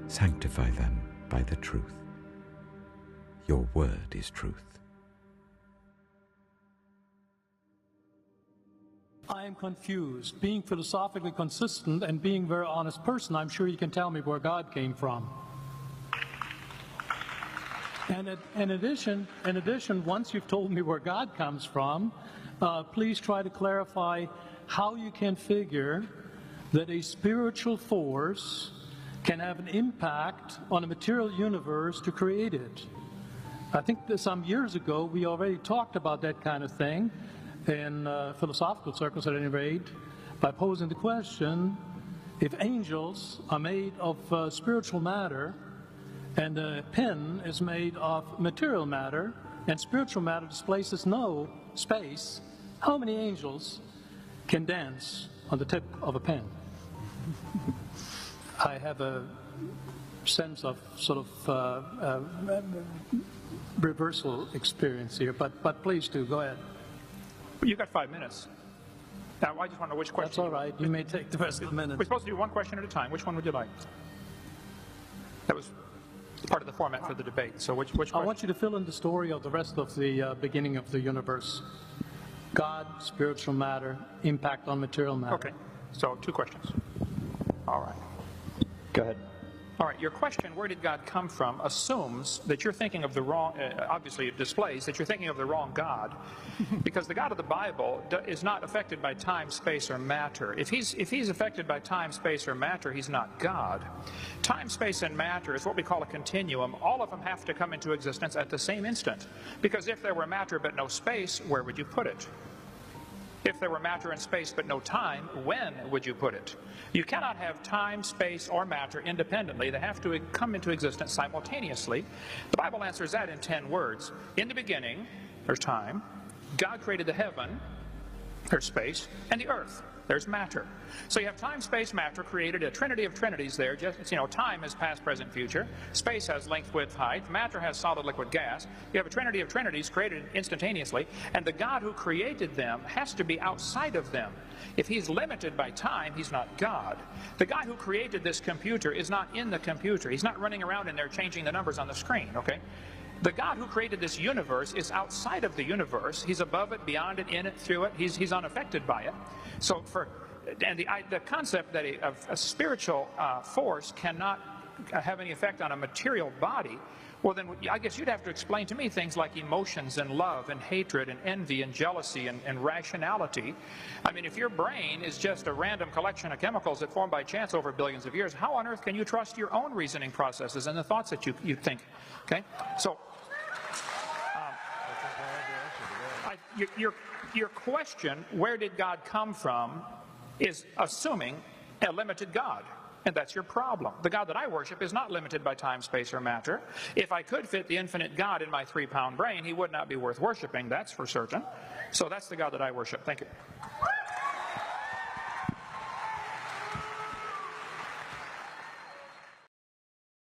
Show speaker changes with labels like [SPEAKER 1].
[SPEAKER 1] Sanctify them by the truth. Your word is truth.
[SPEAKER 2] I am confused. Being philosophically consistent and being a very honest person, I'm sure you can tell me where God came from. And in addition, once you've told me where God comes from, please try to clarify how you can figure that a spiritual force can have an impact on a material universe to create it. I think that some years ago we already talked about that kind of thing in philosophical circles at any rate, by posing the question, if angels are made of spiritual matter and a pen is made of material matter and spiritual matter displaces no space, how many angels can dance on the tip of a pen? I have a sense of sort of reversal experience here, but please do, go ahead.
[SPEAKER 3] You've got 5 minutes. Now, I just want to know which question.
[SPEAKER 2] That's all right. You may take the rest of the minute.
[SPEAKER 3] We're supposed to do one question at a time. Which one would you like? That was part of the format for the debate. So which question?
[SPEAKER 2] I want you to fill in the story of the rest of the beginning of the universe. God, spiritual matter, impact on material matter.
[SPEAKER 3] Okay. So 2 questions. All right.
[SPEAKER 4] Go ahead.
[SPEAKER 3] All right, your question, where did God come from, assumes that you're thinking of the wrong, obviously it displays that you're thinking of the wrong God, because the God of the Bible is not affected by time, space, or matter. If he's affected by time, space, or matter, he's not God. Time, space, and matter is what we call a continuum. All of them have to come into existence at the same instant, because if there were matter but no space, where would you put it? If there were matter and space but no time, when would you put it? You cannot have time, space, or matter independently. They have to come into existence simultaneously. The Bible answers that in 10 words. In the beginning, there's time. God created the heaven, there's space, and the earth. There's matter. So you have time, space, matter created a trinity of trinities there. Just, you know, time is past, present, future. Space has length, width, height. Matter has solid, liquid, gas. You have a trinity of trinities created instantaneously. And the God who created them has to be outside of them. If he's limited by time, he's not God. The guy who created this computer is not in the computer. He's not running around in there changing the numbers on the screen, okay? The God who created this universe is outside of the universe. He's above it, beyond it, in it, through it. He's unaffected by it. So the concept that a spiritual force cannot have any effect on a material body, well then I guess you'd have to explain to me things like emotions and love and hatred and envy and jealousy and rationality. I mean, if your brain is just a random collection of chemicals that form by chance over billions of years, how on earth can you trust your own reasoning processes and the thoughts that you think? Okay, so your question, where did God come from, is assuming a limited God. And that's your problem. The God that I worship is not limited by time, space, or matter. If I could fit the infinite God in my 3-pound brain, he would not be worth worshiping, that's for certain. So that's the God that I worship. Thank you.